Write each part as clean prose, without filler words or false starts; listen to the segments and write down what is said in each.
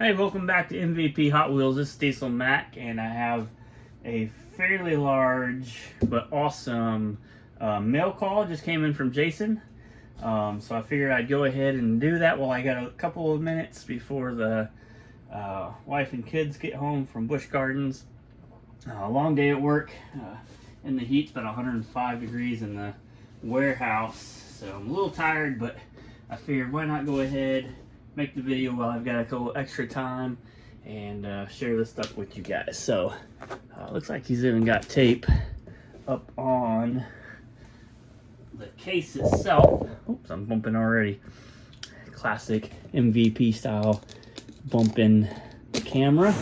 Hey, welcome back to MVP Hot Wheels. This is Diesel Mac, and I have a fairly large but awesome mail call just came in from Jason. So I figured I'd go ahead and do that while I got a couple of minutes before the wife and kids get home from Busch Gardens. A long day at work in the heat. It's about 105 degrees in the warehouse, so I'm a little tired, but I figured why not go ahead, make the video while I've got a little extra time and share this stuff with you guys. So looks like he's even got tape up on the case itself. Oops, I'm bumping already. Classic MVP style bumping camera.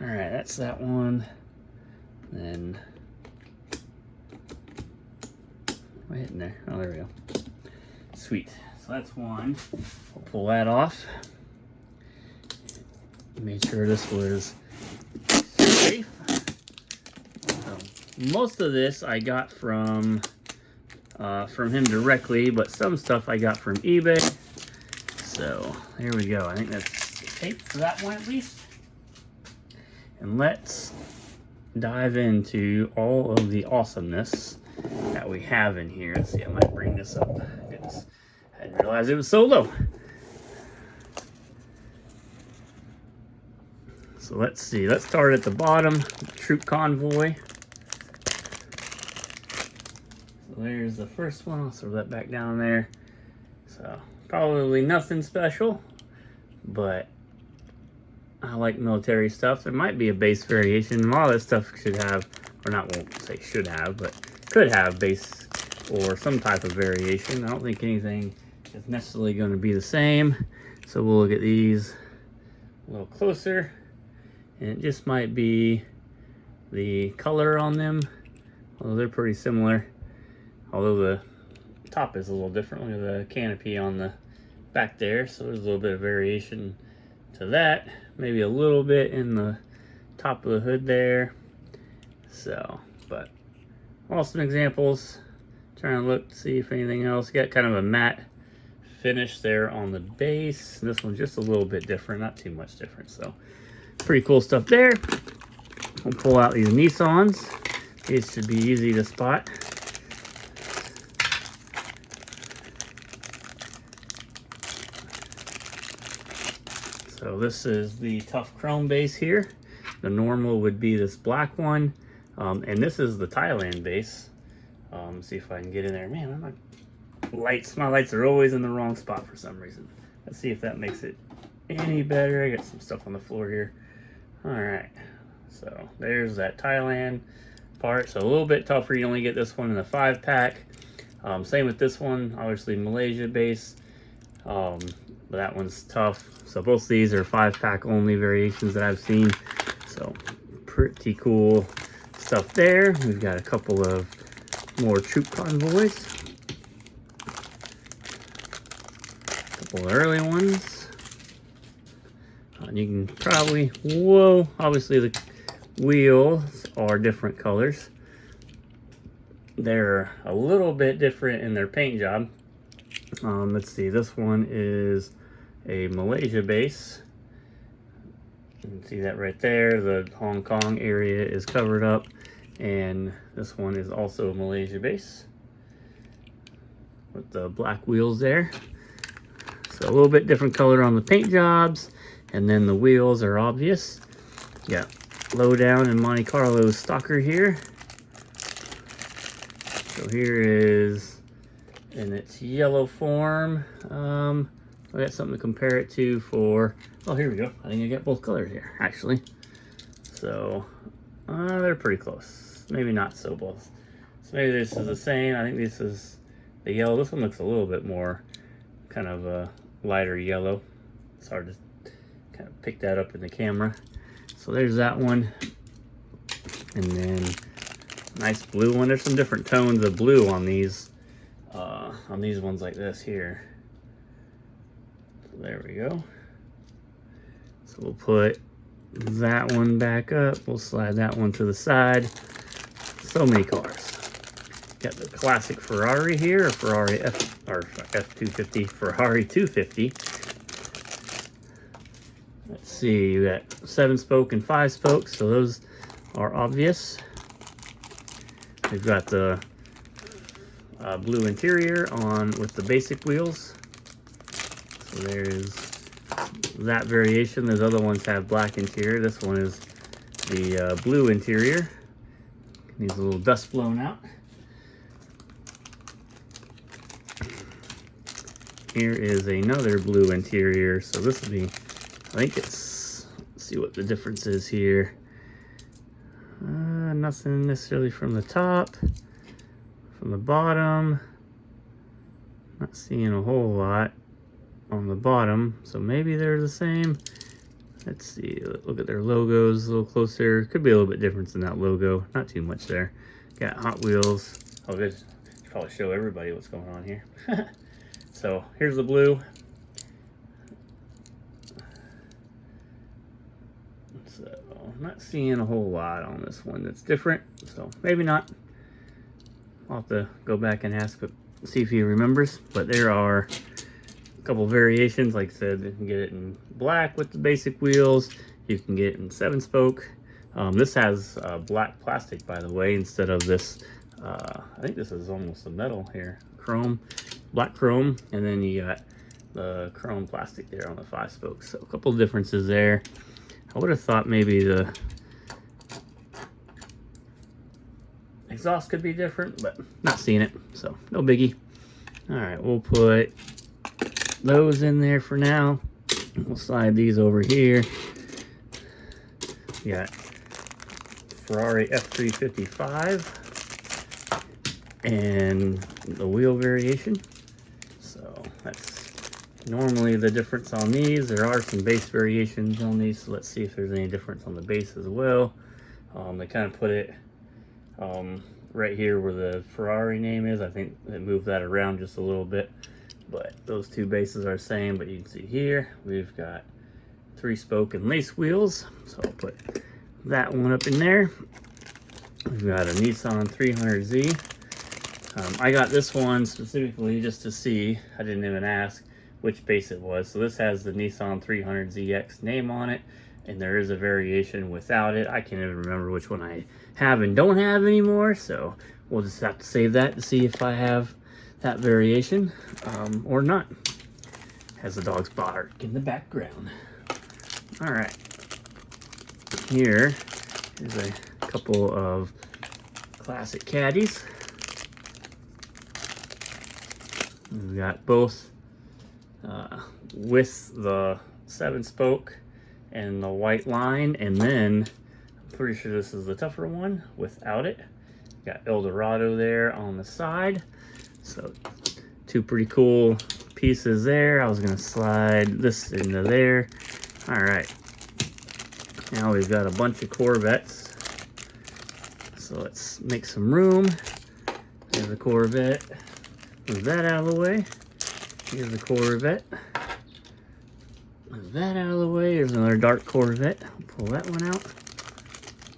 All right, that's that one. Then am I hitting there? Oh, there we go. Sweet. So that's one. We'll pull that off. Made sure this was safe. Most of this I got from him directly, but some stuff I got from eBay. So here we go. I think that's the tape for that one at least. And let's dive into all of the awesomeness that we have in here. Let's see, I might bring this up. Goodness. I didn't realize it was so low. So let's see. Let's start at the bottom. Troop Convoy. So there's the first one. I'll throw that back down there. So probably nothing special, but I like military stuff. There might be a base variation. A lot of this stuff should have, or not, won't say should have, but could have base or some type of variation. I don't think anything is necessarily going to be the same. So we'll look at these a little closer, and it just might be the color on them, although they're pretty similar, although the top is a little different. Look at the canopy on the back there, so there's a little bit of variation to that, maybe a little bit in the top of the hood there. So, but awesome examples. Trying to look to see if anything else. Got kind of a matte finish there on the base. This one's just a little bit different, not too much different. So pretty cool stuff there. We'll pull out these Nissans. These should be easy to spot. So this is the tough chrome base here. The normal would be this black one. And this is the Thailand base. See if I can get in there. Man, my lights are always in the wrong spot for some reason. Let's see if that makes it any better. I got some stuff on the floor here. All right, so there's that Thailand part. So a little bit tougher. You only get this one in the 5-pack. Same with this one, obviously Malaysia base. But that one's tough. So both these are 5-pack only variations that I've seen. So pretty cool stuff there. We've got a couple of more Troop Convoys. A couple of early ones. And you can probably, whoa, obviously the wheels are different colors. They're a little bit different in their paint job. Let's see, this one is a Malaysia base. You can see that right there. The Hong Kong area is covered up. And this one is also a Malaysia base with the black wheels there. So a little bit different color on the paint jobs, and then the wheels are obvious. Got Lowdown and Monte Carlo Stalker here. So here is in its yellow form. I got something to compare it to for, oh, here we go. I think I got both colors here, actually. So they're pretty close. Maybe not so both. So maybe this is the same. I think this is the yellow. This one looks a little bit more kind of a lighter yellow. It's hard to kind of pick that up in the camera. So there's that one. And then nice blue one. There's some different tones of blue on these ones like this here. So there we go. So we'll put that one back up. We'll slide that one to the side. So many cars. Got the classic Ferrari here, or Ferrari F250, Ferrari 250. Let's see, you got 7-spoke and 5-spoke, so those are obvious. We've got the blue interior on with the basic wheels. So there's that variation. Those other ones have black interior. This one is the blue interior. Needs a little dust blown out. Here is another blue interior. So this will be, I think it's, let's see what the difference is here. Nothing necessarily from the top. From the bottom, not seeing a whole lot on the bottom, so maybe they're the same. Let's see, look at their logos a little closer. Could be a little bit different than that logo, not too much there. Got Hot Wheels. I'll just probably show everybody what's going on here. So here's the blue. So I'm not seeing a whole lot on this one that's different, so maybe not. I'll have to go back and ask, but see if he remembers. But there are a couple variations. Like I said, you can get it in black with the basic wheels. You can get it in 7-spoke. This has black plastic, by the way, instead of this. I think this is almost a metal here, chrome, black chrome, and then you got the chrome plastic there on the 5-spoke. So a couple of differences there. I would have thought maybe the exhaust could be different, but not seeing it, so no biggie. All right, we'll put those in there for now. We'll slide these over here. We got Ferrari F355 and the wheel variation. So that's normally the difference on these. There are some base variations on these, so let's see if there's any difference on the base as well. They kind of put it right here where the Ferrari name is. I think they moved that around just a little bit, but those two bases are the same. But you can see here we've got 3-spoke and lace wheels, so I'll put that one up in there. We've got a Nissan 300Z. I got this one specifically just to see. I didn't even ask which base it was. So this has the Nissan 300ZX name on it, and there is a variation without it. I can't even remember which one I have and don't have anymore, so we'll just have to save that to see if I have that variation or not. Has the dog's bark in the background. All right, here is a couple of classic caddies. We've got both with the 7-spoke and the white line, and then I'm pretty sure this is the tougher one without it. Got Eldorado there on the side. So two pretty cool pieces there. I was gonna slide this into there. All right, now we've got a bunch of Corvettes. So let's make some room. There's a Corvette. Move that out of the way. Here's the Corvette. Move that out of the way. There's another dark Corvette. Pull that one out.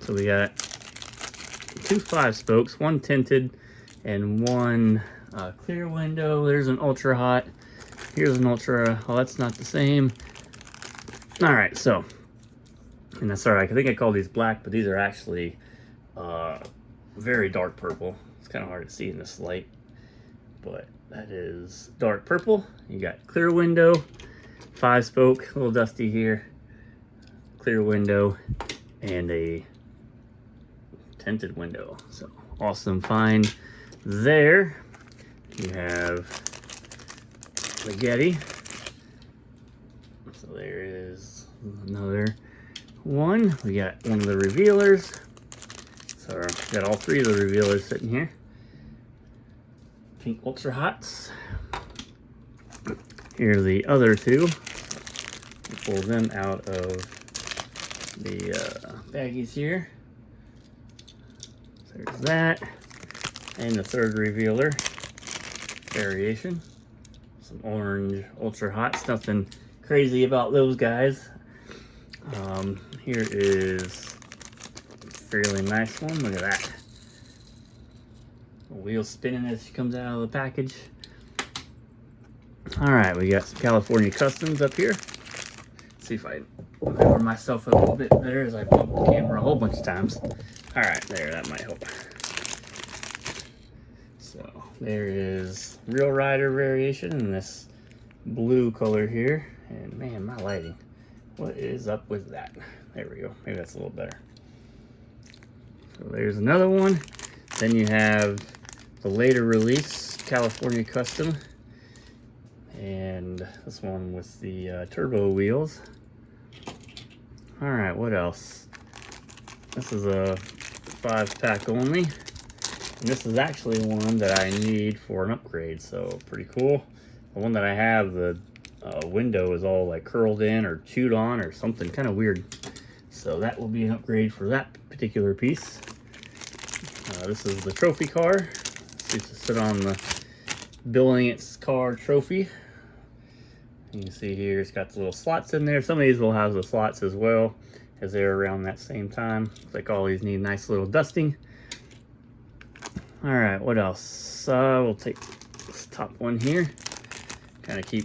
So we got 2 5-spokes, one tinted and one clear window. There's an Ultra Hot. Here's an Ultra. Oh, that's not the same. All right, so, and that's all right. I think I call these black, but these are actually very dark purple. It's kind of hard to see in this light, but that is dark purple. You got clear window, 5-spoke, a little dusty here, clear window, and a tinted window. So awesome find there. You have the Getty. So there is another one. We got one of the revealers. So we got all 3 of the revealers sitting here. Pink Ultra Hots. Here are the other 2. We'll pull them out of the baggies here. There's that. And the 3rd revealer variation. Some orange Ultra Hots. Nothing crazy about those guys. Here is a fairly nice one. Look at that. The wheel spinning as she comes out of the package. All right, we got some California Customs up here. Let's see if I cover myself a little bit better as I bump the camera a whole bunch of times. All right, there, that might help. So there is Real Rider variation in this blue color here. And man, my lighting, what is up with that? There we go, maybe that's a little better. So there's another one. Then you have the later release California Custom, and this one with the turbo wheels. All right, what else? This is a 5-pack only, and this is actually one that I need for an upgrade, so pretty cool. The one that I have, the window is all like curled in or chewed on or something kind of weird, so that will be an upgrade for that particular piece. This is the trophy car. This used to sit on the Building Its Car trophy. You can see here it's got the little slots in there. Some of these will have the slots as well, as they're around that same time. Looks like all these need nice little dusting. All right, what else? We'll take this top one here. Kind of do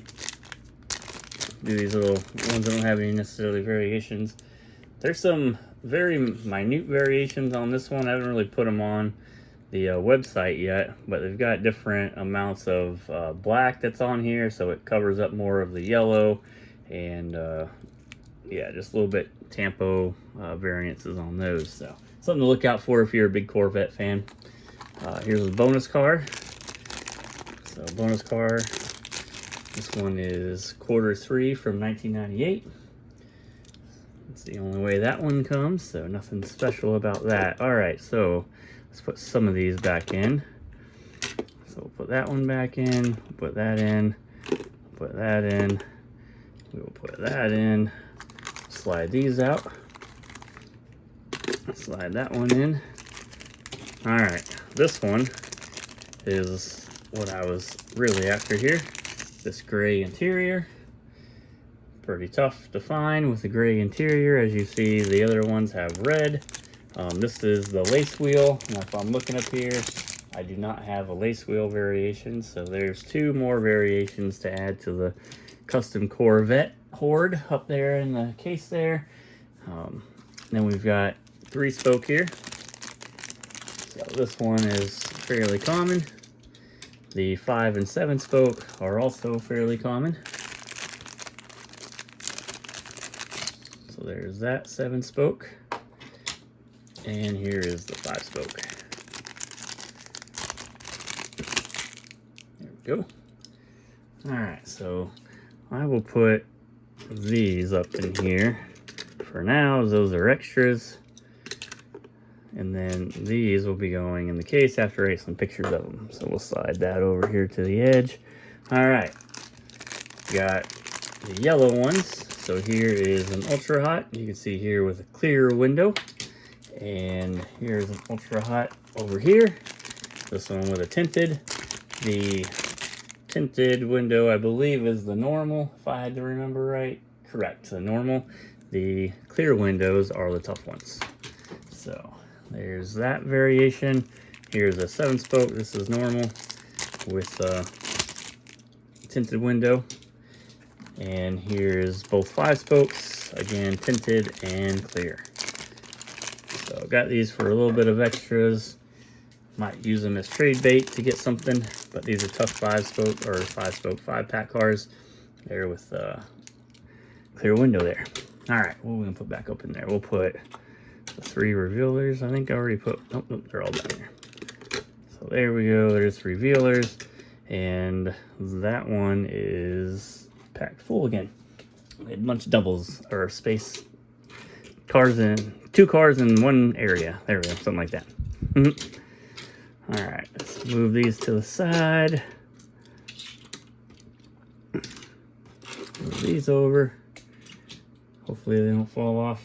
these little ones that don't have any necessarily variations. There's some very minute variations on this one. I haven't really put them on the website yet, but they've got different amounts of black that's on here, so it covers up more of the yellow, and yeah, just a little bit tampo variances on those. So something to look out for if you're a big Corvette fan. Here's the bonus car. So bonus car, this one is Q3 from 1998. That's the only way that one comes, so nothing special about that. All right, so let's put some of these back in. So we'll put that one back in, put that in, put that in, we will put that in, slide these out, slide that one in. All right, this one is what I was really after here. This gray interior, pretty tough to find with the gray interior. As you see, the other ones have red. This is the lace wheel, and if I'm looking up here, I do not have a lace wheel variation, so there's 2 more variations to add to the custom Corvette horde up there in the case there. Then we've got 3-spoke here. So this one is fairly common. The 5 and 7-spoke are also fairly common. So there's that 7-spoke. And here is the 5-spoke. There we go. Alright, so I will put these up in here for now. Those are extras. And then these will be going in the case after I get some pictures of them. So we'll slide that over here to the edge. Alright, got the yellow ones. So here is an Ultra Hot. You can see here with a clear window. And here's an Ultra Hot over here. This one with a tinted. The tinted window, I believe, is the normal, if I had to remember right. Correct, the normal. The clear windows are the tough ones. So there's that variation. Here's a 7-spoke. This is normal with a tinted window. And here's both 5-spokes, again tinted and clear. So got these for a little bit of extras. Might use them as trade bait to get something, but these are tough 5-spoke or 5-spoke 5-pack cars. There with clear window there. All right, what are we gonna put back up in there? We'll put the 3 revealers. I think I already put. Nope, they're all down here. So there we go. There's 3 revealers, and that one is packed full again. We had a bunch of doubles or space cars in 2 cars in 1 area. There we go, something like that. All right, let's move these to the side. Move these over. Hopefully they don't fall off.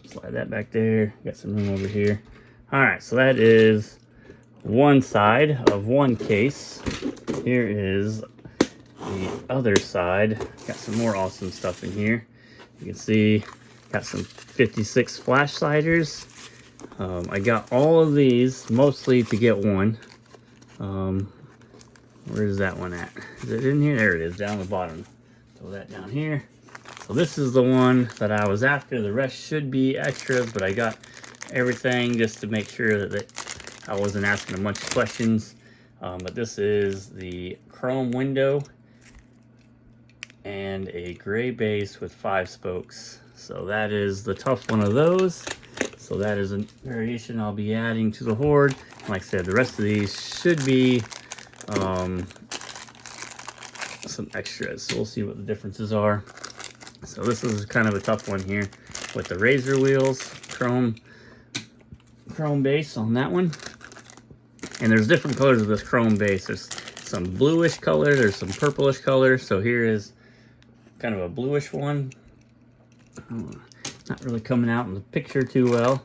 Slide that back there. Got some room over here. All right, so that is one side of one case. Here is the other side. Got some more awesome stuff in here. You can see got some 56 flash sliders. I got all of these mostly to get one. Where is that one at? Is it in here? There it is, down the bottom. Throw that down here. So this is the one that I was after. The rest should be extras, but I got everything just to make sure that I wasn't asking a bunch of questions. But this is the chrome window and a gray base with 5 spokes. So that is the tough one of those. So that is a variation I'll be adding to the Horde. Like I said, the rest of these should be some extras. So we'll see what the differences are. So this is kind of a tough one here with the Razor wheels, chrome base on that one. And there's different colors of this chrome base. There's some bluish color, there's some purplish color. So here is kind of a bluish one. Not really coming out in the picture too well.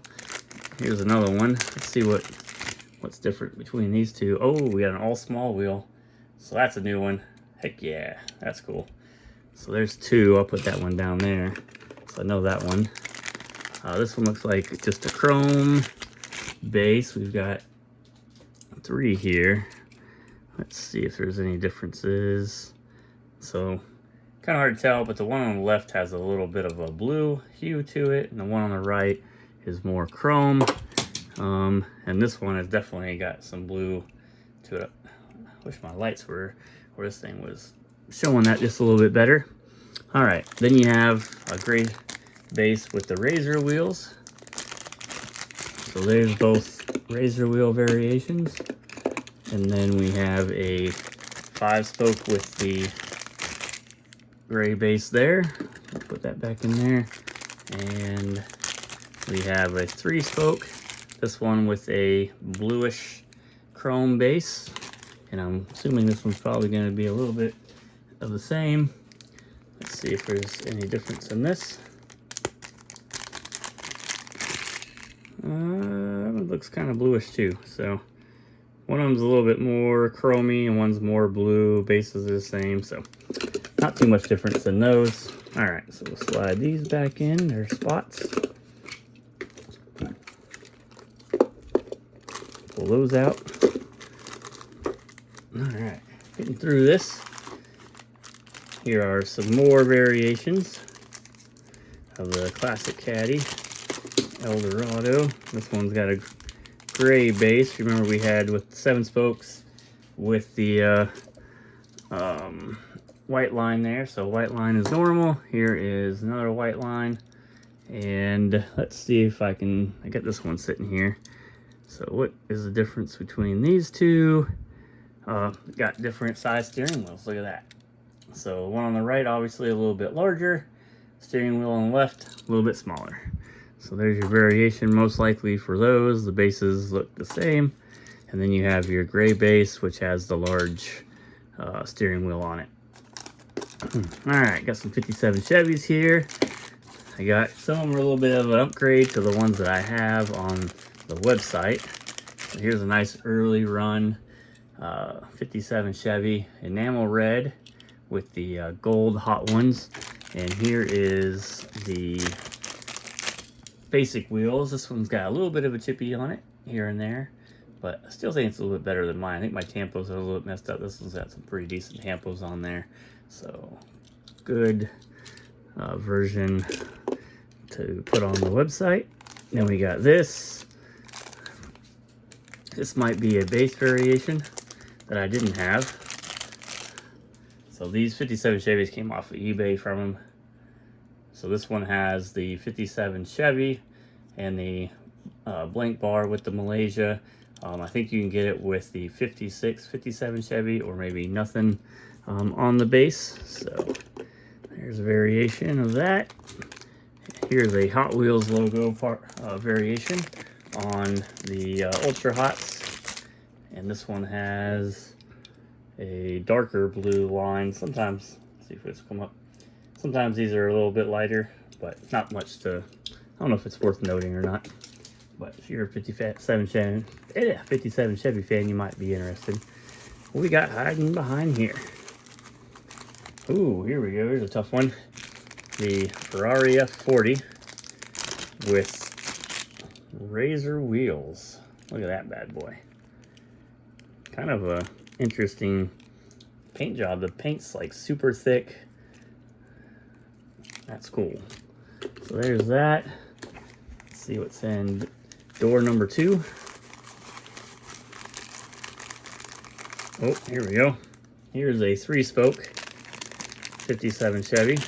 Here's another one. Let's see what's different between these two. Oh, we got an all small wheel. So that's a new one. Heck yeah, that's cool. So there's 2. I'll put that one down there. So I know that one. This one looks like just a chrome base. We've got 3 here. Let's see if there's any differences. So kind of hard to tell, but the one on the left has a little bit of a blue hue to it, and the one on the right is more chrome. And this one has definitely got some blue to it. I wish my lights were where this thing was showing that just a little bit better. All right, then you have a gray base with the Razor wheels. So there's both Razor wheel variations. And then we have a 5-spoke with the gray base there. I'll put that back in there. And we have a 3-spoke. This one with a bluish chrome base. And I'm assuming this one's probably going to be a little bit of the same. Let's see if there's any difference in this. It looks kind of bluish too. So one of them's a little bit more chromy and one's more blue. Bases are the same, so not too much difference in those. All right, so we'll slide these back in their spots. Pull those out. All right, getting through this. Here are some more variations of the classic caddy, Eldorado. This one's got a gray base. Remember we had with 7 spokes with the white line there. So white line is normal. Here is another white line. And let's see if I get this one sitting here. So what is the difference between these two? Got different size steering wheels. Look at that. So one on the right, obviously a little bit larger. Steering wheel on the left, a little bit smaller. So there's your variation most likely for those. The bases look the same. And then you have your gray base, which has the large steering wheel on it. All right, got some 57 Chevys here. I got some of them are a little bit of an upgrade to the ones that I have on the website. So here's a nice early run 57 Chevy enamel red with the gold hot ones. And here is the basic wheels. This one's got a little bit of a chippy on it here and there, but I still think it's a little bit better than mine. I think my tampos are a little bit messed up. This one's got some pretty decent tampos on there. So good version to put on the website. Then we got this. This might be a base variation that I didn't have. So these 57 Chevys came off of eBay from them. So this one has the 57 Chevy and the blank bar with the Malaysia. I think you can get it with the 56, 57 Chevy or maybe nothing on the base. So there's a variation of that. Here's a Hot Wheels logo variation on the Ultra Hots. And this one has a darker blue line. Sometimes, let's see if it's come up. Sometimes these are a little bit lighter, but not much to, I don't know if it's worth noting or not. But if you're a 57 Chevy fan, you might be interested. What we got hiding behind here? Ooh, here we go. Here's a tough one. The Ferrari F40 with Razor wheels. Look at that bad boy. Kind of a interesting paint job. The paint's like super thick. That's cool. So there's that. Let's see what's in door number 2. Oh, here we go. Here's a 3-spoke 57 Chevy.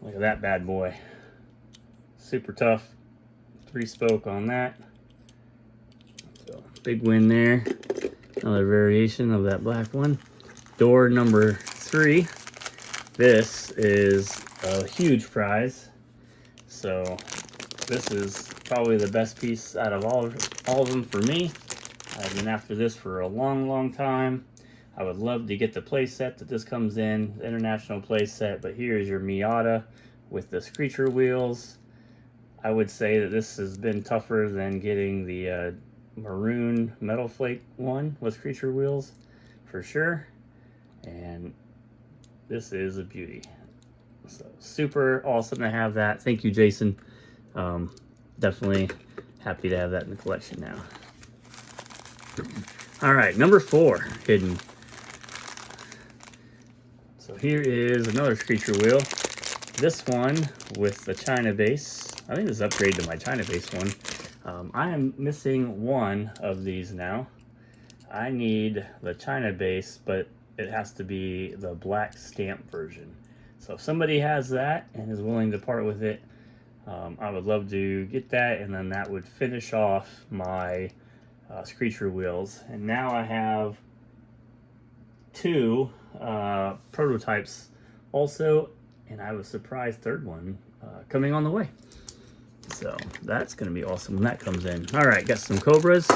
Look at that bad boy. Super tough 3-spoke on that. So big win there. Another variation of that black one. Door number 3. This is a huge prize. So this is probably the best piece out of all of them for me. I've been after this for a long time. I would love to get the play set that this comes in, the international play set, but here's your Miata with the Screecher wheels. I would say that this has been tougher than getting the maroon Metal Flake one with Screecher wheels, for sure. And this is a beauty. So super awesome to have that. Thank you, Jason. Definitely happy to have that in the collection now. All right, number 4, hidden. So here is another Screecher wheel. This one with the China base. I think this is upgrade to my China base one. I am missing one of these now. I need the China base, but it has to be the black stamp version. So if somebody has that and is willing to part with it, I would love to get that, and then that would finish off my Screecher wheels. And now I have 2 prototypes also, and I was surprised 3rd one coming on the way. So that's going to be awesome when that comes in. All right, got some Cobras.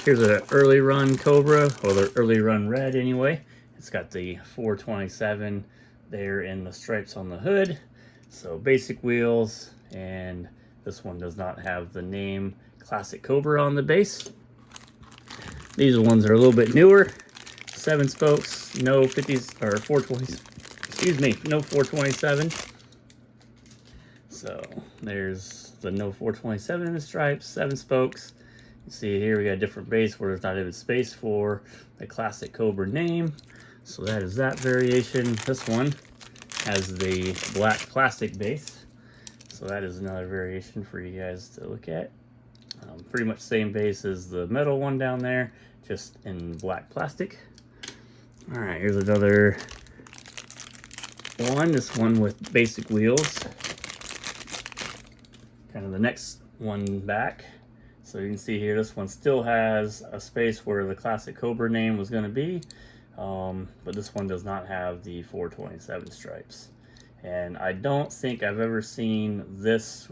Here's an early run Cobra, or the early run red anyway. It's got the 427 there in the stripes on the hood. So basic wheels, and this one does not have the name Classic Cobra on the base. These ones are a little bit newer. 7 spokes, no 50s or 420s. Excuse me, no 427. So there's the no 427 in the stripes, 7 spokes. You see here we got a different base where there's not even space for the Classic Cobra name. So that is that variation. This one has the black plastic base. So that is another variation for you guys to look at. Pretty much same base as the metal one down there, just in black plastic. All right, here's another one. This one with basic wheels. Kind of the next one back. So you can see here, this one still has a space where the Classic Cobra name was going to be, but this one does not have the 427 stripes. And I don't think I've ever seen this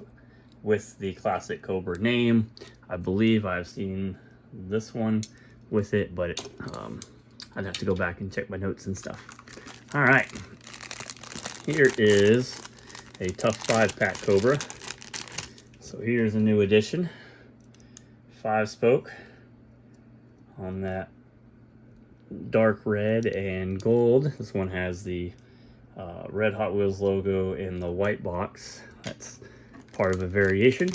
with the Classic Cobra name. I believe I've seen this one with it, but I'd have to go back and check my notes and stuff. All right, here is a Tough 5-pack Cobra. So here's a new addition. 5-spoke on that dark red and gold. This one has the red Hot Wheels logo in the white box. That's part of a variation.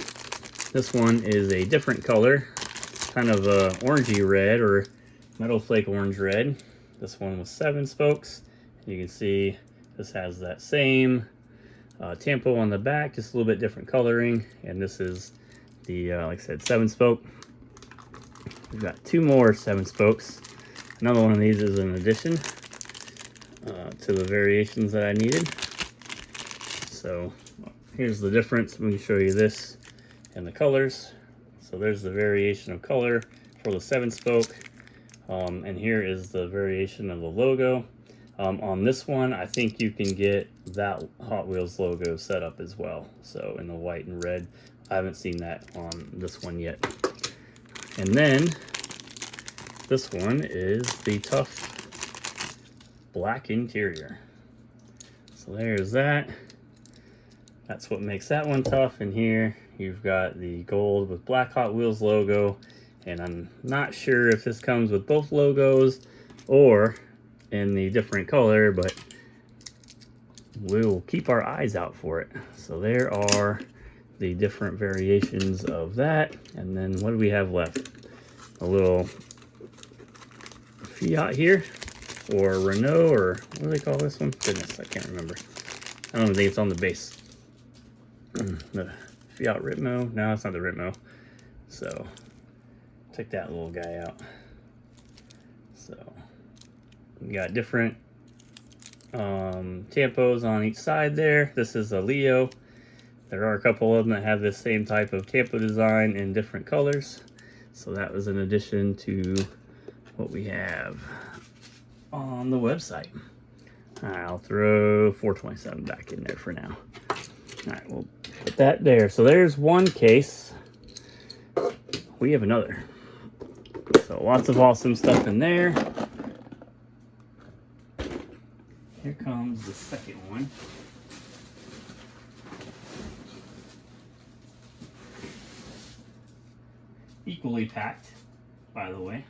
This one is a different color, kind of a orangey red or Metal Flake orange red. This one was 7 spokes. You can see this has that same Tampo on the back, just a little bit different coloring. And this is the, like I said, 7-spoke. We've got 2 more 7 spokes. Another one of these is an addition to the variations that I needed. So here's the difference. Let me show you this and the colors. So there's the variation of color for the 7-spoke. And here is the variation of the logo. On this one, I think you can get that Hot Wheels logo set up as well. So in the white and red. I haven't seen that on this one yet. And then this one is the Tough black interior. So there's that. That's what makes that one tough. And here you've got the gold with black Hot Wheels logo. And I'm not sure if this comes with both logos or in the different color, but we'll keep our eyes out for it. So there are the different variations of that. And then what do we have left? A little Fiat here. or Renault, or what do they call this one? Goodness, I can't remember. I don't even think it's on the base. The Fiat Ritmo. No, it's not the Ritmo. So take that little guy out. So we got different tampos on each side there. This is a Leo. There are a couple of them that have this same type of tampo design in different colors. So that was an addition to what we have on the website. All right, I'll throw 427 back in there for now. All right, we'll put that there. So there's one case. We have another. So lots of awesome stuff in there. Here comes the second one. Equally packed, by the way.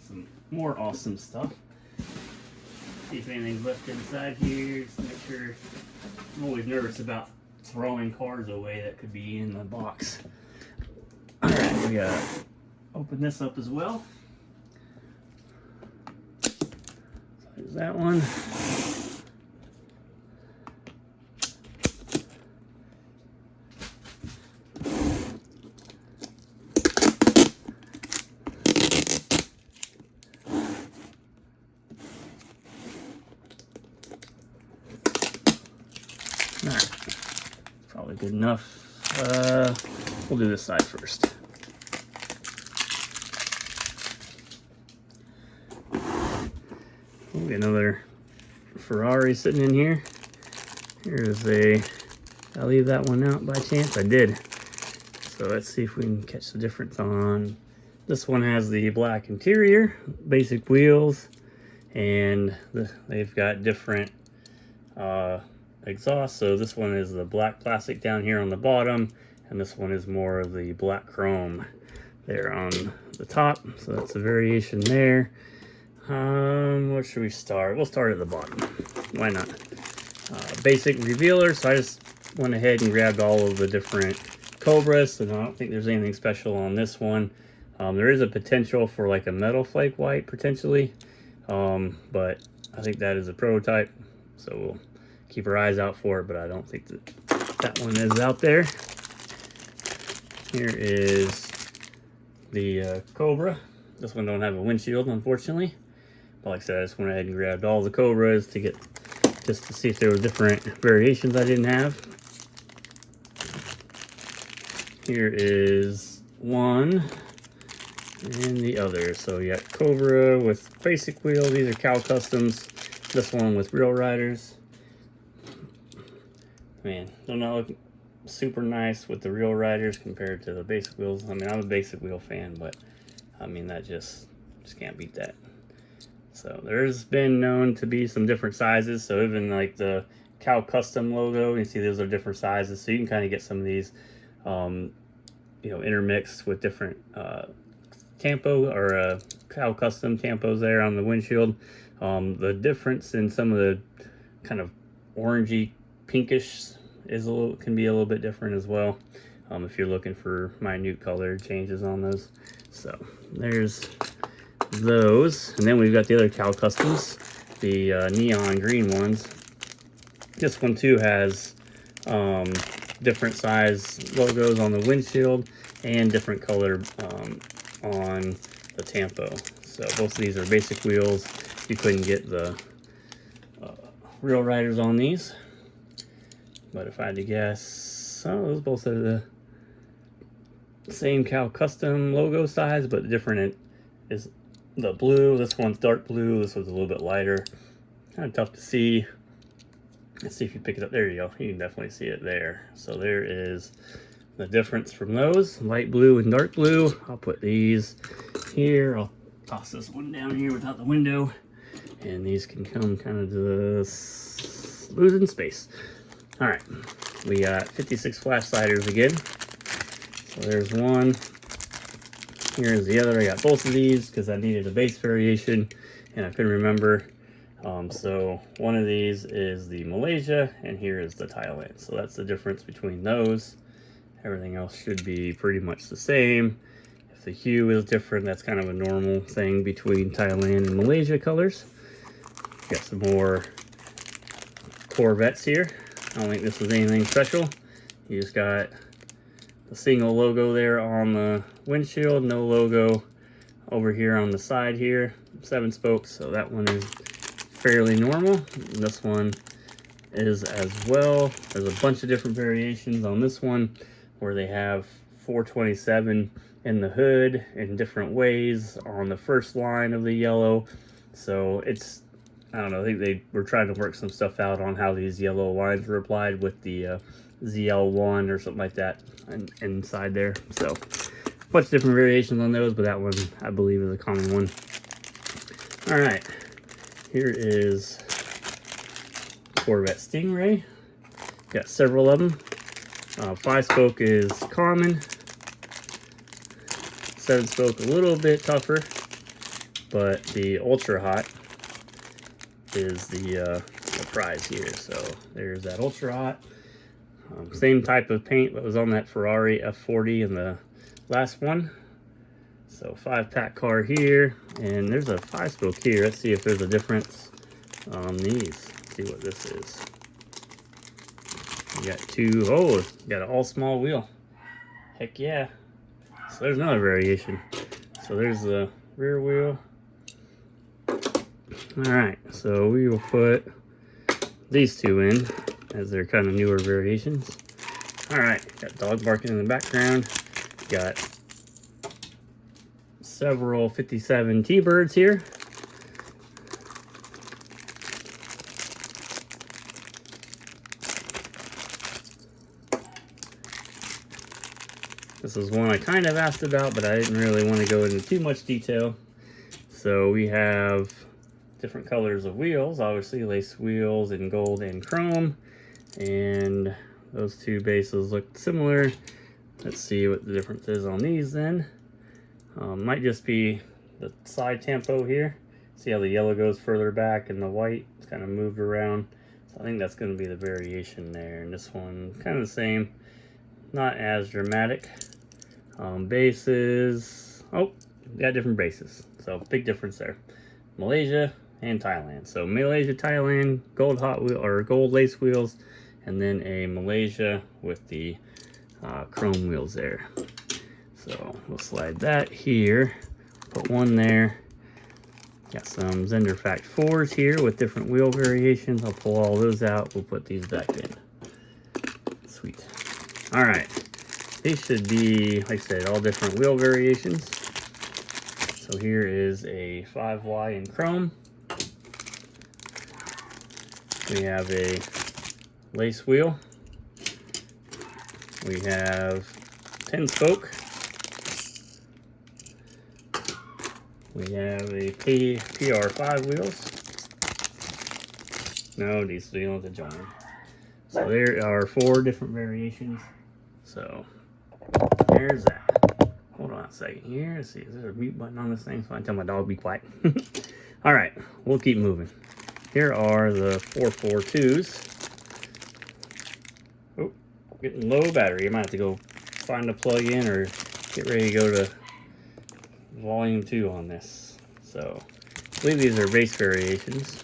Some more awesome stuff. See if anything's left inside here. Just make sure. I'm always nervous about throwing cards away that could be in the box. All right, we gotta open this up as well. So there's that one. All right, probably good enough. We'll do this side first. Oh, another Ferrari sitting in here. Here's a, I'll leave that one out by chance. I did. So let's see if we can catch the difference on. This one has the black interior, basic wheels, and they've got different exhaust. So this one is the black plastic down here on the bottom, and this one is more of the black chrome there on the top. So that's a variation there. Where should we start? We'll start at the bottom. Why not? Basic revealer. So I just went ahead and grabbed all of the different Cobras, and I don't think there's anything special on this one. There is a potential for like a metal flake white potentially, but I think that is a prototype, so we'll keep our eyes out for it, but I don't think that one is out there. Here is the Cobra. This one don't have a windshield, unfortunately. But like I said, I just went ahead and grabbed all the Cobras just to see if there were different variations I didn't have. Here is one and the other. So you got Cobra with basic wheel. These are Cal Customs. This one with Real Riders. Man, don't know, look super nice with the Real Riders compared to the basic wheels. I mean, I'm a basic wheel fan, but I mean, that just can't beat that. So there's been known to be some different sizes. So even like the Cal Custom logo, you see those are different sizes. So you can kind of get some of these, you know, intermixed with different Tampo or Cal Custom Tampos there on the windshield. The difference in some of the kind of orangey pinkish can be a little bit different as well, if you're looking for minute color changes on those. So there's those, and then we've got the other Cal Customs, the neon green ones. This one too has different size logos on the windshield and different color on the Tampo. So both of these are basic wheels. You couldn't get the Real Riders on these. But if I had to guess, those both are the same Cal Custom logo size, but different is the blue. This one's dark blue. This one's a little bit lighter. Kind of tough to see. Let's see if you pick it up. There you go. You can definitely see it there. So there is the difference from those. Light blue and dark blue. I'll put these here. I'll toss this one down here without the window. And these can come kind of to losing space. All right, we got 56 flash sliders again. So there's one. Here's the other. I got both of these because I needed a base variation and I couldn't remember. So one of these is the Malaysia and here is the Thailand. So that's the difference between those. Everything else should be pretty much the same. If the hue is different. That's kind of a normal thing between Thailand and Malaysia colors. Got some more Corvettes here. I don't think this was anything special. You just got the single logo there on the windshield, no logo over here on the side here. 7 spokes, so that one is fairly normal. This one is as well. There's a bunch of different variations on this one where they have 427 in the hood in different ways on the first line of the yellow. So it's, I don't know, I think they were trying to work some stuff out on how these yellow lines were applied with the ZL1 or something like that inside there. So a bunch of different variations on those, but that one I believe is a common one. All right, here is Corvette Stingray. Got several of them. 5-spoke is common. 7-spoke a little bit tougher, but the Ultra Hot is the prize here. So there's that Ultra Hot. Same type of paint that was on that Ferrari F40 in the last one. So 5-pack car here, and there's a 5-spoke here. Let's see if there's a difference on these. Let's see what this is. You got 2, oh, got an all small wheel. Heck yeah. So there's another variation. So there's the rear wheel. All right, so we will put these 2 in as they're kind of newer variations. All right, got dog barking in the background. Got several 57 T-Birds here. This is one I kind of asked about, but I didn't really want to go into too much detail. So we have different colors of wheels, obviously lace wheels in gold and chrome, and those 2 bases look similar. Let's see what the difference is on these then. Might just be the side tempo here. See how the yellow goes further back and the white is kind of moved around. So I think that's going to be the variation there. And this one kind of the same, not as dramatic. Bases, oh, got different bases. So big difference there. Malaysia and Thailand. So Malaysia, Thailand, gold hot wheel or gold lace wheels, and then a Malaysia with the chrome wheels there. So we'll slide that here, put one there. Got some Zenderfact 4s here with different wheel variations. I'll pull all those out. We'll put these back in. Sweet. All right. These should be, like I said, all different wheel variations. So here is a 5Y in chrome. We have a lace wheel. We have 10-spoke. We have a PR5 wheels. No, these don't have to join them. So there are 4 different variations. So there's that. Hold on a second here. Let's see, is there a mute button on this thing so I can tell my dog be quiet? All right, we'll keep moving. Here are the 442s. Oh, getting low battery. You might have to go find a plug-in or get ready to go to volume 2 on this. So I believe these are base variations.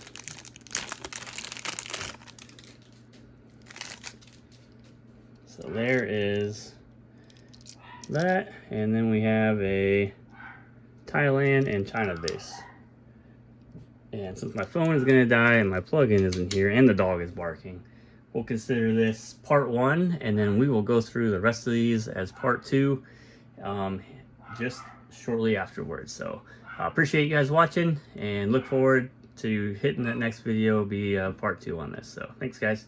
So there is that, and then we have a Thailand and China base. And since my phone is going to die and my plug-in isn't here and the dog is barking, we'll consider this part 1, and then we will go through the rest of these as part 2 just shortly afterwards. So I appreciate you guys watching and look forward to hitting that next video, be part 2 on this. So thanks guys.